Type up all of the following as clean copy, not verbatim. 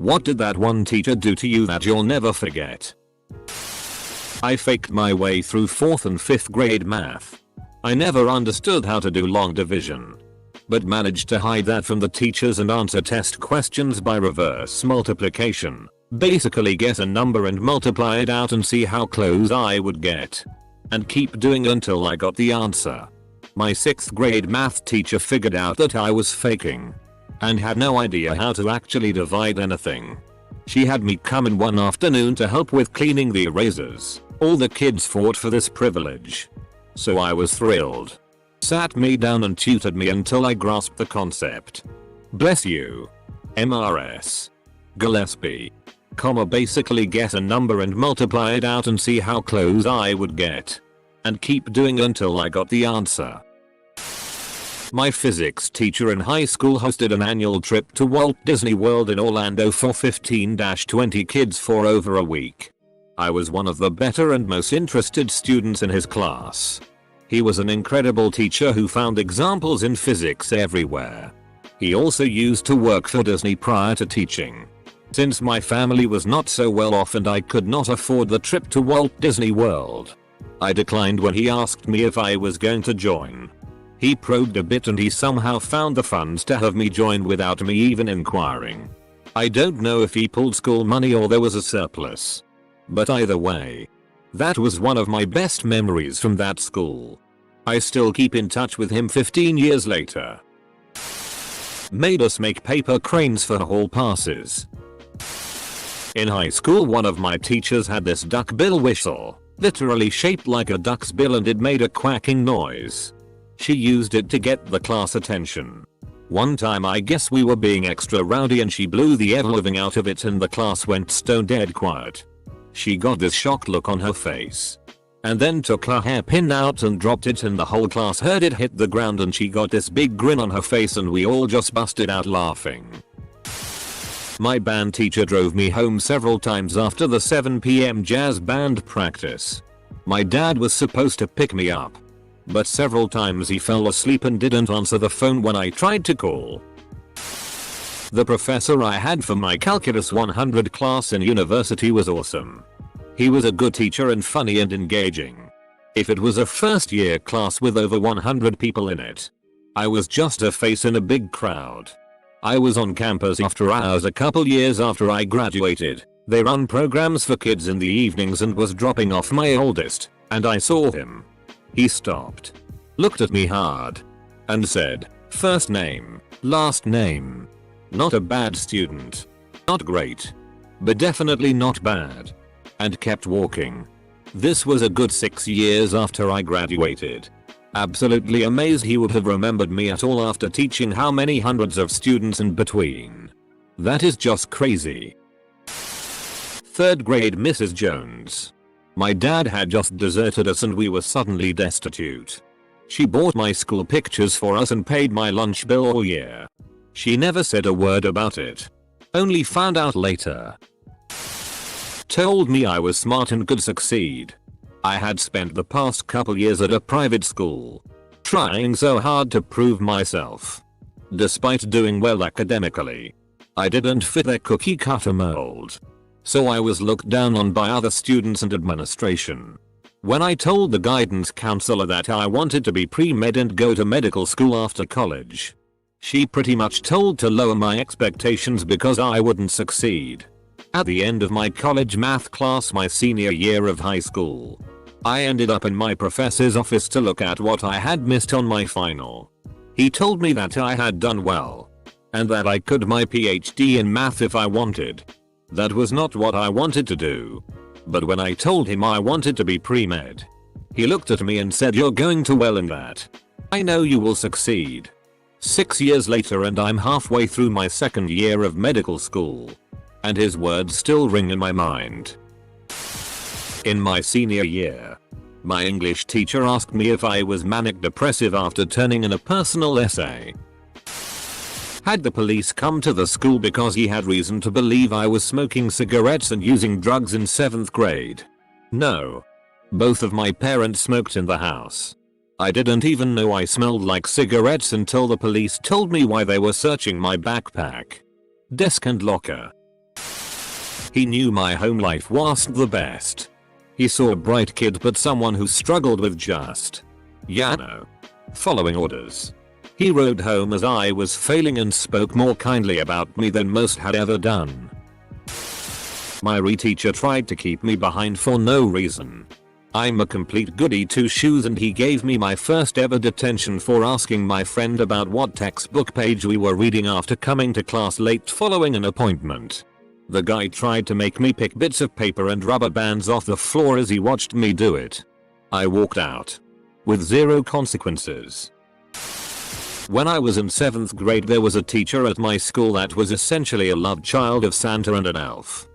What did that one teacher do to you that you'll never forget? I faked my way through 4th and 5th grade math. I never understood how to do long division, but managed to hide that from the teachers and answer test questions by reverse multiplication. Basically guess a number and multiply it out and see how close I would get. And keep doing it until I got the answer. My 6th grade math teacher figured out that I was faking and had no idea how to actually divide anything. She had me come in one afternoon to help with cleaning the erasers. All the kids fought for this privilege, so I was thrilled. Sat me down and tutored me until I grasped the concept. Bless you. MRS. Gillespie. Basically guess a number and multiply it out and see how close I would get. And keep doing it until I got the answer. My physics teacher in high school hosted an annual trip to Walt Disney World in Orlando for 15-20 kids for over a week. I was one of the better and most interested students in his class. He was an incredible teacher who found examples in physics everywhere. He also used to work for Disney prior to teaching. Since my family was not so well off and I could not afford the trip to Walt Disney World, I declined when he asked me if I was going to join. He probed a bit and he somehow found the funds to have me join without me even inquiring. I don't know if he pulled school money or there was a surplus. But either way, that was one of my best memories from that school. I still keep in touch with him 15 years later. Made us make paper cranes for hall passes. In high school, one of my teachers had this duck bill whistle, literally shaped like a duck's bill, and it made a quacking noise. She used it to get the class attention. One time I guess we were being extra rowdy and she blew the ever-living out of it and the class went stone dead quiet. She got this shocked look on her face, and then took her hairpin out and dropped it, and the whole class heard it hit the ground, and she got this big grin on her face and we all just busted out laughing. My band teacher drove me home several times after the 7 p.m. jazz band practice. My dad was supposed to pick me up, but several times he fell asleep and didn't answer the phone when I tried to call. The professor I had for my Calculus 100 class in university was awesome. He was a good teacher and funny and engaging. If it was a first year class with over 100 people in it, I was just a face in a big crowd. I was on campus after hours a couple years after I graduated. They run programs for kids in the evenings and was dropping off my oldest, and I saw him. He stopped, looked at me hard, and said, "First name, last name." Not a bad student. Not great, but definitely not bad. And kept walking. This was a good 6 years after I graduated. Absolutely amazed he would have remembered me at all after teaching how many hundreds of students in between. That is just crazy. 3rd grade Mrs. Jones. My dad had just deserted us and we were suddenly destitute. She bought my school pictures for us and paid my lunch bill all year. She never said a word about it. Only found out later. Told me I was smart and could succeed. I had spent the past couple years at a private school, trying so hard to prove myself. Despite doing well academically, I didn't fit their cookie cutter mold. So I was looked down on by other students and administration. When I told the guidance counselor that I wanted to be pre-med and go to medical school after college, she pretty much told to lower my expectations because I wouldn't succeed. At the end of my college math class my senior year of high school, I ended up in my professor's office to look at what I had missed on my final. He told me that I had done well, and that I could my PhD in math if I wanted. That was not what I wanted to do. But when I told him I wanted to be pre-med, he looked at me and said, "You're going to well in that. I know you will succeed." 6 years later and I'm halfway through my 2nd year of medical school, and his words still ring in my mind. In my senior year, my English teacher asked me if I was manic depressive after turning in a personal essay. Had the police come to the school because he had reason to believe I was smoking cigarettes and using drugs in 7th grade? No. Both of my parents smoked in the house. I didn't even know I smelled like cigarettes until the police told me why they were searching my backpack, desk and locker. He knew my home life wasn't the best. He saw a bright kid but someone who struggled with just, following orders. He rode home as I was failing and spoke more kindly about me than most had ever done. My teacher tried to keep me behind for no reason. I'm a complete goody two shoes and he gave me my first ever detention for asking my friend about what textbook page we were reading after coming to class late following an appointment. The guy tried to make me pick bits of paper and rubber bands off the floor as he watched me do it. I walked out. With zero consequences. When I was in 7th grade there was a teacher at my school that was essentially a love child of Santa and an elf.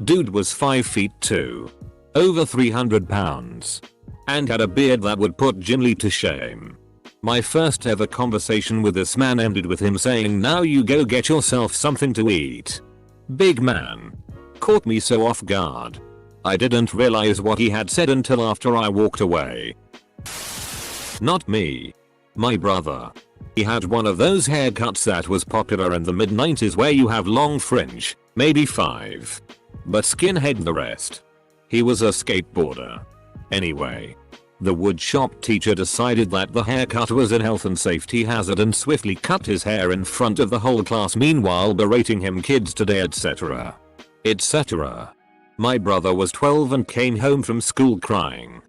Dude was 5 feet 2. Over 300 pounds. And had a beard that would put Jin Lee to shame. My first ever conversation with this man ended with him saying, "Now you go get yourself something to eat." Big man. Caught me so off guard. I didn't realize what he had said until after I walked away. Not me. My brother. He had one of those haircuts that was popular in the mid-90s where you have long fringe, maybe 5. But skinhead the rest. He was a skateboarder. Anyway. The woodshop teacher decided that the haircut was a health and safety hazard and swiftly cut his hair in front of the whole class, meanwhile berating him kids today etc. etc. My brother was 12 and came home from school crying.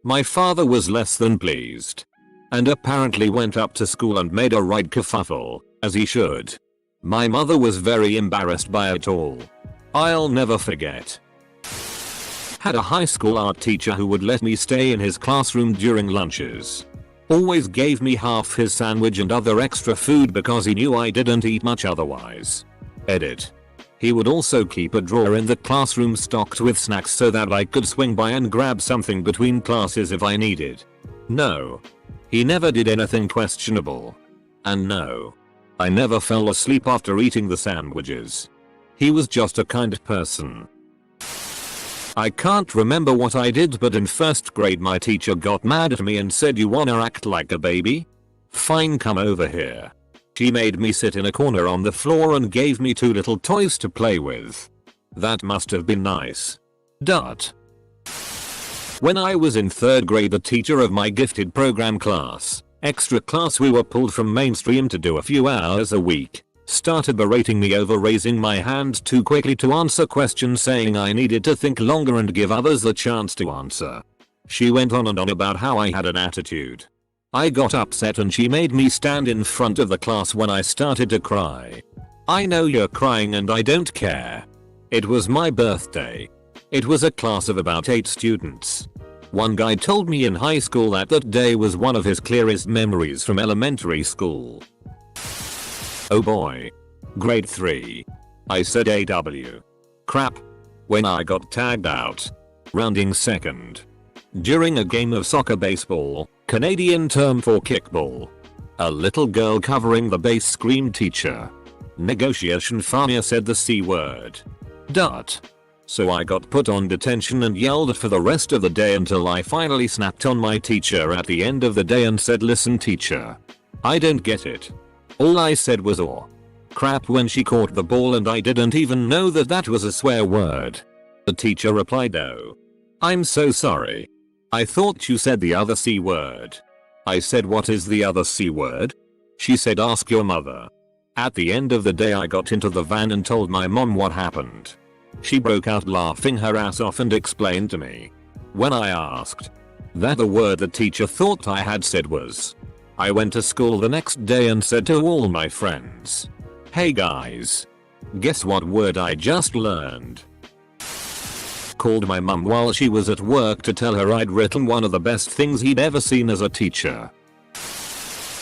My father was less than pleased. And apparently went up to school and made a right kerfuffle, as he should. My mother was very embarrassed by it all. I'll never forget. Had a high school art teacher who would let me stay in his classroom during lunches. Always gave me half his sandwich and other extra food because he knew I didn't eat much otherwise. Edit. He would also keep a drawer in the classroom stocked with snacks so that I could swing by and grab something between classes if I needed. No. He never did anything questionable. And no. I never fell asleep after eating the sandwiches. He was just a kind person. I can't remember what I did, but in 1st grade my teacher got mad at me and said, "You wanna act like a baby? Fine, come over here." She made me sit in a corner on the floor and gave me 2 little toys to play with. That must have been nice. Dot. When I was in 3rd grade, the teacher of my gifted program class, extra class we were pulled from mainstream to do a few hours a week, started berating me over raising my hand too quickly to answer questions, saying I needed to think longer and give others the chance to answer. She went on and on about how I had an attitude. I got upset and she made me stand in front of the class when I started to cry. I know you're crying and I don't care. It was my birthday. It was a class of about 8 students. One guy told me in high school that that day was one of his clearest memories from elementary school. Oh boy. Grade 3. I said AW. Crap. When I got tagged out. Rounding 2nd. During a game of soccer baseball, Canadian term for kickball. A little girl covering the base screamed, "Teacher." Negotiation Fania said the C word. Dot. So I got put on detention and yelled for the rest of the day until I finally snapped on my teacher at the end of the day and said, "Listen teacher. I don't get it." All I said was "oh crap" when she caught the ball, and I didn't even know that that was a swear word. The teacher replied, "Oh. I'm so sorry. I thought you said the other C word." I said, "What is the other C word?" She said, "Ask your mother." At the end of the day I got into the van and told my mom what happened. She broke out laughing her ass off and explained to me. When I asked that the word the teacher thought I had said was, I went to school the next day and said to all my friends, "Hey guys. Guess what word I just learned?" Called my mum while she was at work to tell her I'd written one of the best things he'd ever seen as a teacher.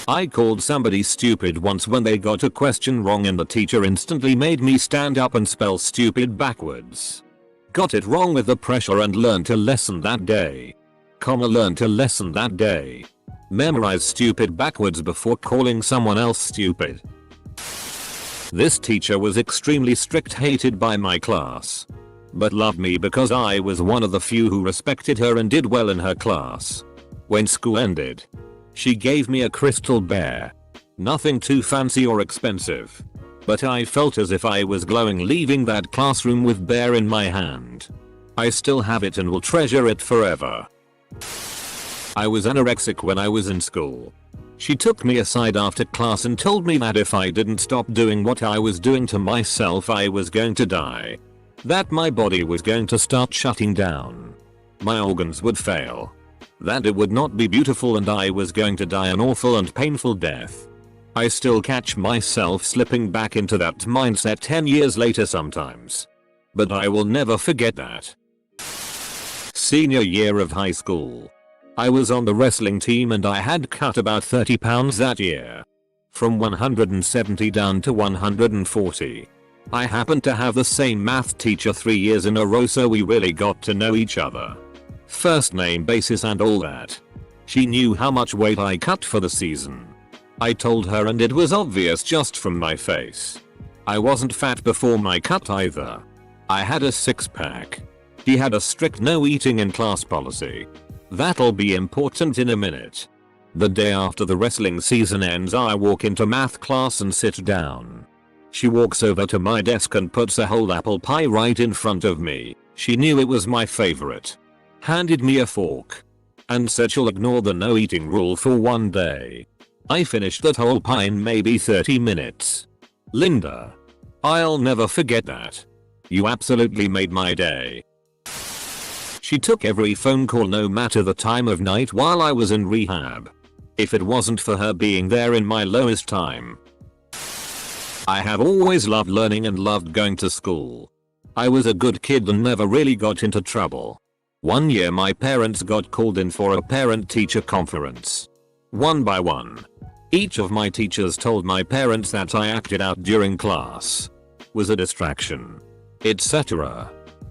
I called somebody stupid once when they got a question wrong and the teacher instantly made me stand up and spell stupid backwards. Got it wrong with the pressure and learned a lesson that day. Learned a lesson that day. Memorize stupid backwards before calling someone else stupid. This teacher was extremely strict, hated by my class, but loved me because I was one of the few who respected her and did well in her class. When school ended, she gave me a crystal bear. Nothing too fancy or expensive. But I felt as if I was glowing leaving that classroom with bear in my hand. I still have it and will treasure it forever. I was anorexic when I was in school. She took me aside after class and told me that if I didn't stop doing what I was doing to myself I was going to die. That my body was going to start shutting down. My organs would fail. That it would not be beautiful and I was going to die an awful and painful death. I still catch myself slipping back into that mindset 10 years later sometimes. But I will never forget that. Senior year of high school. I was on the wrestling team and I had cut about 30 pounds that year. From 170 down to 140. I happened to have the same math teacher 3 years in a row, so we really got to know each other. First name basis and all that. She knew how much weight I cut for the season. I told her and it was obvious just from my face. I wasn't fat before my cut either. I had a six-pack. She had a strict no eating in class policy. That'll be important in a minute. The day after the wrestling season ends I walk into math class and sit down. She walks over to my desk and puts a whole apple pie right in front of me. She knew it was my favorite. Handed me a fork. And said she'll ignore the no eating rule for one day. I finished that whole pie in maybe 30 minutes. Linda. I'll never forget that. You absolutely made my day. She took every phone call no matter the time of night while I was in rehab. If it wasn't for her being there in my lowest time. I have always loved learning and loved going to school. I was a good kid and never really got into trouble. One year my parents got called in for a parent-teacher conference. One by one. Each of my teachers told my parents that I acted out during class. Was a distraction. Etc.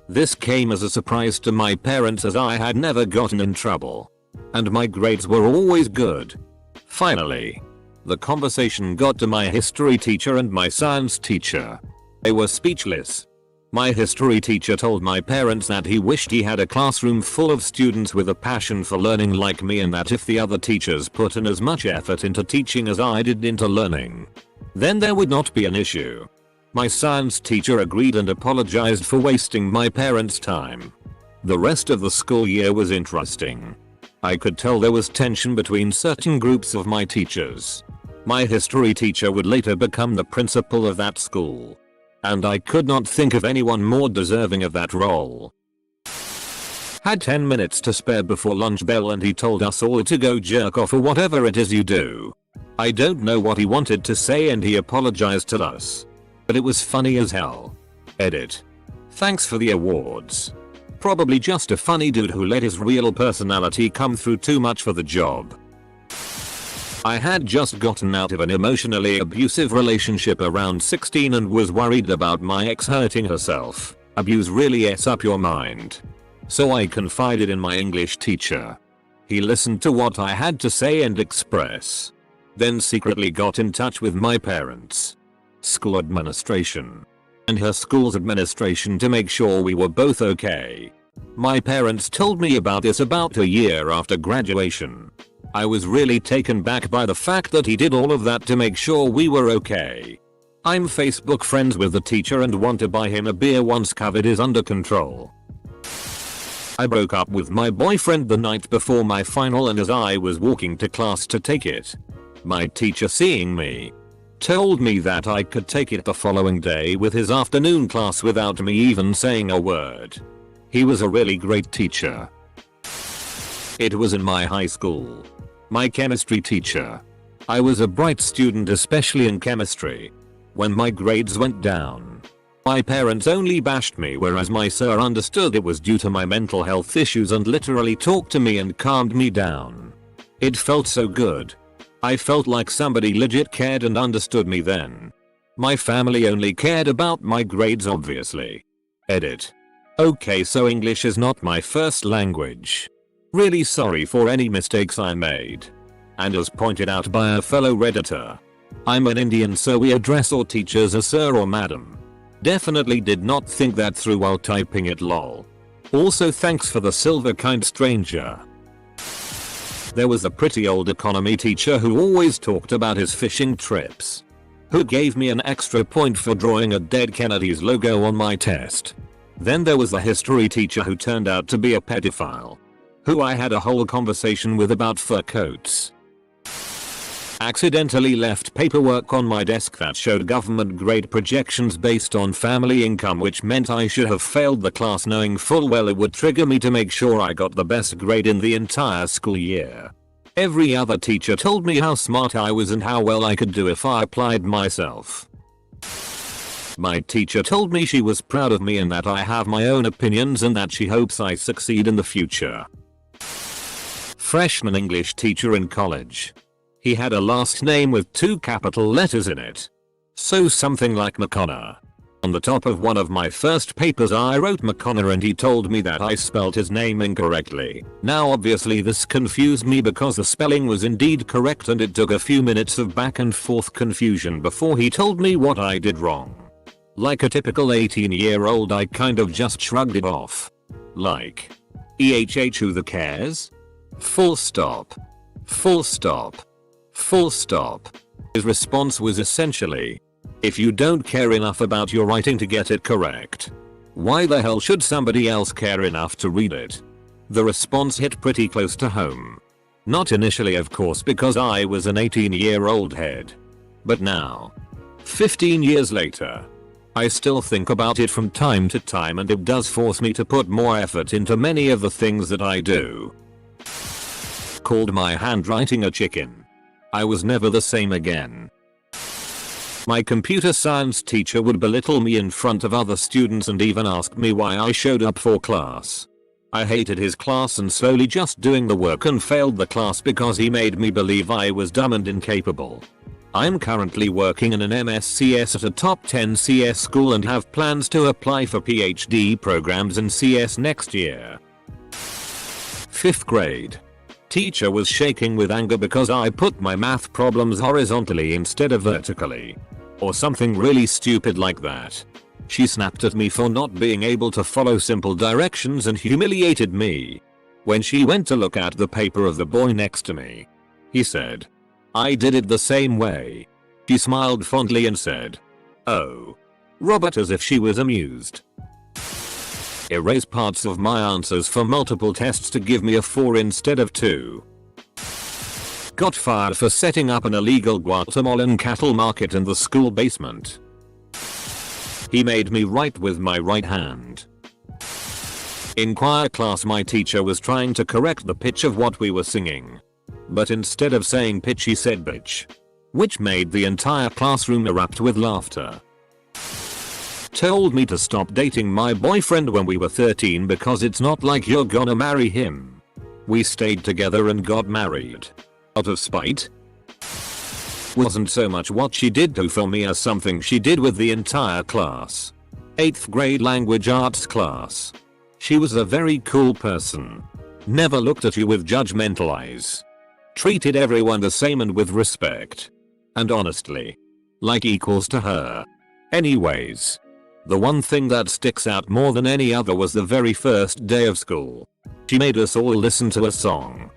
This came as a surprise to my parents as I had never gotten in trouble. And my grades were always good. Finally. The conversation got to my history teacher and my science teacher. They were speechless. My history teacher told my parents that he wished he had a classroom full of students with a passion for learning like me and that if the other teachers put in as much effort into teaching as I did into learning, then there would not be an issue. My science teacher agreed and apologized for wasting my parents' time. The rest of the school year was interesting. I could tell there was tension between certain groups of my teachers. My history teacher would later become the principal of that school. And I could not think of anyone more deserving of that role. Had 10 minutes to spare before lunch bell and he told us all to go jerk off or whatever it is you do. I don't know what he wanted to say and he apologized to us. But it was funny as hell. Edit. Thanks for the awards. Probably just a funny dude who let his real personality come through too much for the job. I had just gotten out of an emotionally abusive relationship around 16 and was worried about my ex hurting herself. Abuse really ets up your mind. So I confided in my English teacher. He listened to what I had to say and express. Then secretly got in touch with my parents, school administration, and her school's administration to make sure we were both okay. My parents told me about this about a year after graduation. I was really taken back by the fact that he did all of that to make sure we were okay. I'm Facebook friends with the teacher and want to buy him a beer once COVID is under control. I broke up with my boyfriend the night before my final and as I was walking to class to take it, my teacher seeing me told me that I could take it the following day with his afternoon class without me even saying a word. He was a really great teacher. It was in my high school. My chemistry teacher. I was a bright student especially in chemistry. When my grades went down, my parents only bashed me whereas my sir understood it was due to my mental health issues and literally talked to me and calmed me down. It felt so good. I felt like somebody legit cared and understood me then. My family only cared about my grades obviously. Edit. Okay, so English is not my first language. Really sorry for any mistakes I made. And as pointed out by a fellow redditor, I'm an Indian so we address all teachers as sir or madam. Definitely did not think that through while typing it lol. Also thanks for the silver kind stranger. There was a pretty old economy teacher who always talked about his fishing trips. who gave me an extra point for drawing a dead Kennedy's logo on my test. Then there was the history teacher who turned out to be a pedophile, who I had a whole conversation with about fur coats. Accidentally left paperwork on my desk that showed government grade projections based on family income, which meant I should have failed the class knowing full well it would trigger me to make sure I got the best grade in the entire school year. Every other teacher told me how smart I was and how well I could do if I applied myself. My teacher told me she was proud of me and that I have my own opinions and that she hopes I succeed in the future. Freshman English teacher in college. He had a last name with 2 capital letters in it. So something like McConnor. On the top of one of my first papers I wrote McConnor and he told me that I spelled his name incorrectly. Now obviously this confused me because the spelling was indeed correct and it took a few minutes of back and forth confusion before he told me what I did wrong. Like a typical 18-year-old I kind of just shrugged it off. Like, EHH who the cares? Full stop. Full stop. Full stop. His response was essentially, if you don't care enough about your writing to get it correct, why the hell should somebody else care enough to read it? The response hit pretty close to home. Not initially of course because I was an 18-year-old head. But now, 15 years later, I still think about it from time to time and it does force me to put more effort into many of the things that I do. Called my handwriting a chicken. I was never the same again. My computer science teacher would belittle me in front of other students and even ask me why I showed up for class. I hated his class and slowly just doing the work and failed the class because he made me believe I was dumb and incapable. I'm currently working in an MScs at a top 10 CS school and have plans to apply for PhD programs in CS next year. 5th grade. Teacher was shaking with anger because I put my math problems horizontally instead of vertically. Or something really stupid like that. She snapped at me for not being able to follow simple directions and humiliated me. When she went to look at the paper of the boy next to me, he said, I did it the same way. She smiled fondly and said, oh, Robert, as if she was amused. Erase parts of my answers for multiple tests to give me a 4 instead of 2. Got fired for setting up an illegal Guatemalan cattle market in the school basement. He made me write with my right hand. In choir class my teacher was trying to correct the pitch of what we were singing. But instead of saying pitch he said bitch. Which made the entire classroom erupt with laughter. Told me to stop dating my boyfriend when we were 13 because it's not like you're gonna marry him. We stayed together and got married. Out of spite? Wasn't so much what she did do for me as something she did with the entire class. 8th grade language arts class. She was a very cool person. Never looked at you with judgmental eyes. Treated everyone the same and with respect. And honestly, like equals to her. Anyways. The one thing that sticks out more than any other was the very first day of school. She made us all listen to a song.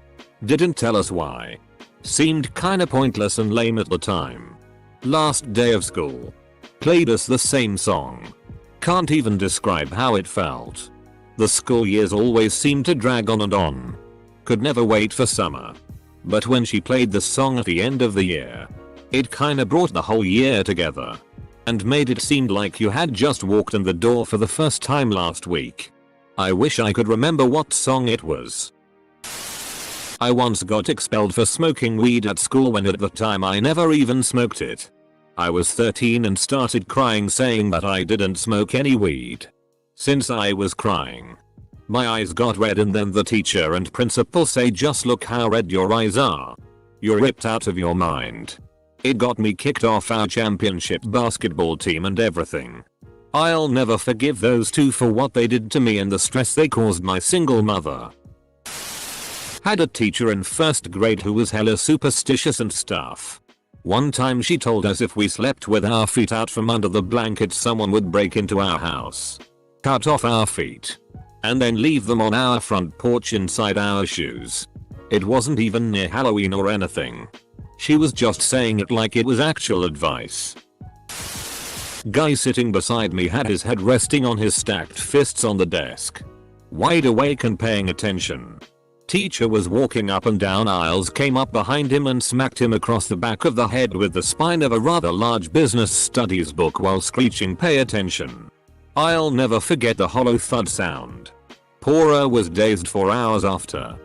Didn't tell us why. Seemed kinda pointless and lame at the time. Last day of school. Played us the same song. Can't even describe how it felt. The school years always seemed to drag on and on. Could never wait for summer. But when she played the song at the end of the year, it kinda brought the whole year together. And made it seem like you had just walked in the door for the first time last week. I wish I could remember what song it was. I once got expelled for smoking weed at school when at the time I never even smoked it. I was 13 and started crying saying that I didn't smoke any weed. Since I was crying, my eyes got red and then the teacher and principal say just look how red your eyes are. You're ripped out of your mind. It got me kicked off our championship basketball team and everything. I'll never forgive those two for what they did to me and the stress they caused my single mother. Had a teacher in 1st grade who was hella superstitious and stuff. One time she told us if we slept with our feet out from under the blankets someone would break into our house, cut off our feet, and then leave them on our front porch inside our shoes. It wasn't even near Halloween or anything. She was just saying it like it was actual advice. Guy sitting beside me had his head resting on his stacked fists on the desk, wide awake and paying attention. Teacher was walking up and down aisles, came up behind him and smacked him across the back of the head with the spine of a rather large business studies book while screeching, "Pay attention." I'll never forget the hollow thud sound. Pora was dazed for hours after.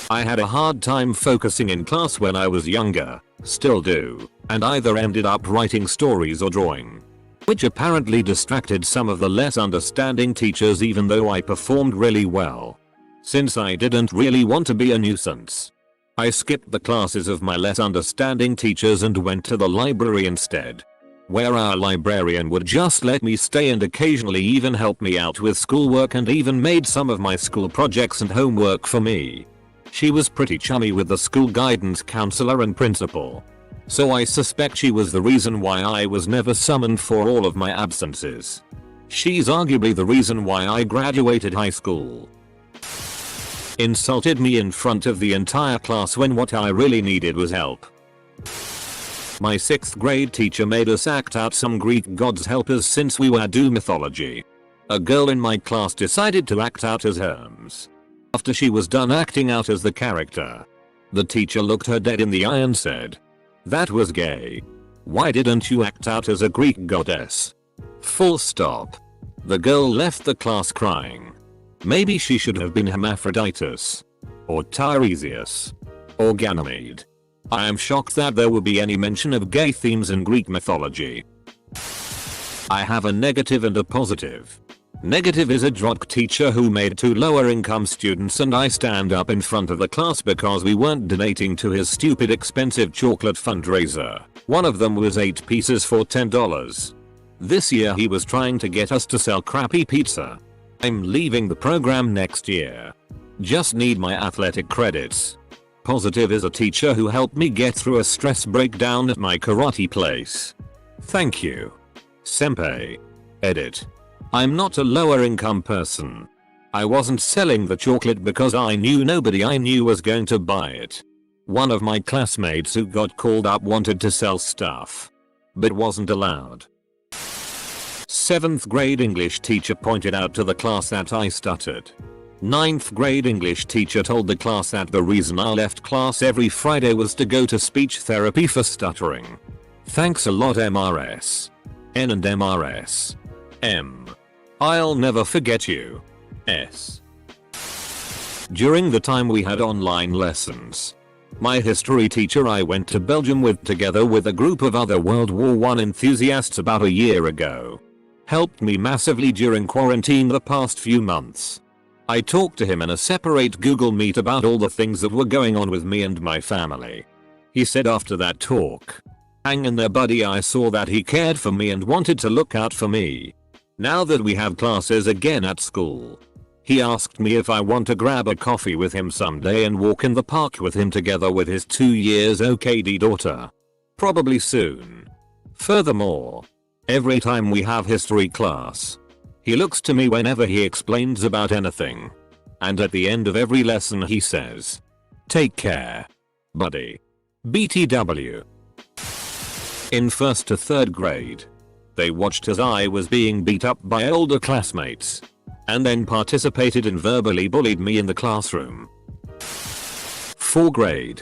I had a hard time focusing in class when I was younger, still do, and either ended up writing stories or drawing, which apparently distracted some of the less understanding teachers even though I performed really well. Since I didn't really want to be a nuisance, I skipped the classes of my less understanding teachers and went to the library instead, where our librarian would just let me stay and occasionally even help me out with schoolwork and even made some of my school projects and homework for me. She was pretty chummy with the school guidance counselor and principal, so I suspect she was the reason why I was never summoned for all of my absences. She's arguably the reason why I graduated high school. Insulted me in front of the entire class when what I really needed was help. My 6th grade teacher made us act out some Greek gods help us since we were due mythology. A girl in my class decided to act out as Hermes. After she was done acting out as the character, the teacher looked her dead in the eye and said, "That was gay. Why didn't you act out as a Greek goddess?" Full stop. The girl left the class crying. Maybe she should have been Hermaphroditus, or Tiresias, or Ganymede. I am shocked that there would be any mention of gay themes in Greek mythology. I have a negative and a positive. Negative is a drunk teacher who made 2 lower income students and I stand up in front of the class because we weren't donating to his stupid expensive chocolate fundraiser. One of them was 8 pieces for $10. This year he was trying to get us to sell crappy pizza. I'm leaving the program next year. Just need my athletic credits. Positive is a teacher who helped me get through a stress breakdown at my karate place. Thank you, Senpai. Edit. I'm not a lower income person. I wasn't selling the chocolate because I knew nobody I knew was going to buy it. One of my classmates who got called up wanted to sell stuff, but wasn't allowed. 7th grade English teacher pointed out to the class that I stuttered. 9th grade English teacher told the class that the reason I left class every Friday was to go to speech therapy for stuttering. Thanks a lot MRS. N and MRS. M. I'll never forget you. S. During the time we had online lessons, my history teacher I went to Belgium with together with a group of other World War I enthusiasts about a year ago, helped me massively during quarantine the past few months. I talked to him in a separate Google Meet about all the things that were going on with me and my family. He said after that talk, "Hang in there buddy, I saw that he cared for me and wanted to look out for me." Now that we have classes again at school, he asked me if I want to grab a coffee with him someday and walk in the park with him together with his 2 years OKD daughter. Probably soon. Furthermore, every time we have history class, he looks to me whenever he explains about anything. And at the end of every lesson he says, "Take care, buddy." BTW. In 1st to 3rd grade, they watched as I was being beat up by older classmates, and then participated and verbally bullied me in the classroom. 4th grade.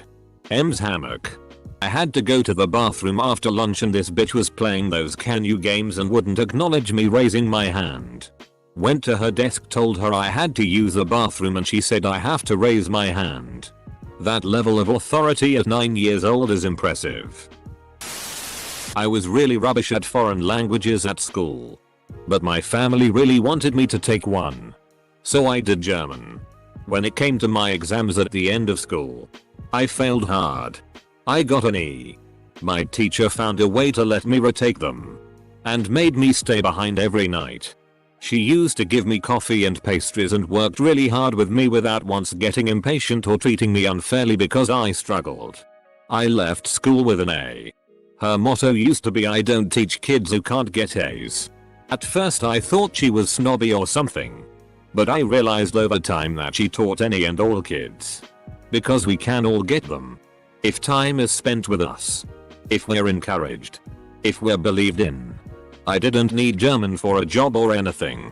M's hammock. I had to go to the bathroom after lunch and this bitch was playing those can you games and wouldn't acknowledge me raising my hand. Went to her desk, told her I had to use the bathroom and she said I have to raise my hand. That level of authority at 9 years old is impressive. I was really rubbish at foreign languages at school, but my family really wanted me to take one, so I did German. When it came to my exams at the end of school, I failed hard. I got an E. My teacher found a way to let me retake them, and made me stay behind every night. She used to give me coffee and pastries and worked really hard with me without once getting impatient or treating me unfairly because I struggled. I left school with an A. Her motto used to be "I don't teach kids who can't get A's." At first I thought she was snobby or something, but I realized over time that she taught any and all kids, because we can all get them. If time is spent with us. If we're encouraged. If we're believed in. I didn't need German for a job or anything.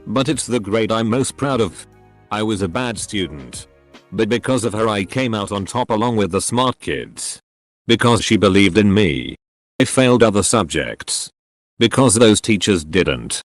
But it's the grade I'm most proud of. I was a bad student. But because of her I came out on top along with the smart kids. Because she believed in me. I failed other subjects. Because those teachers didn't.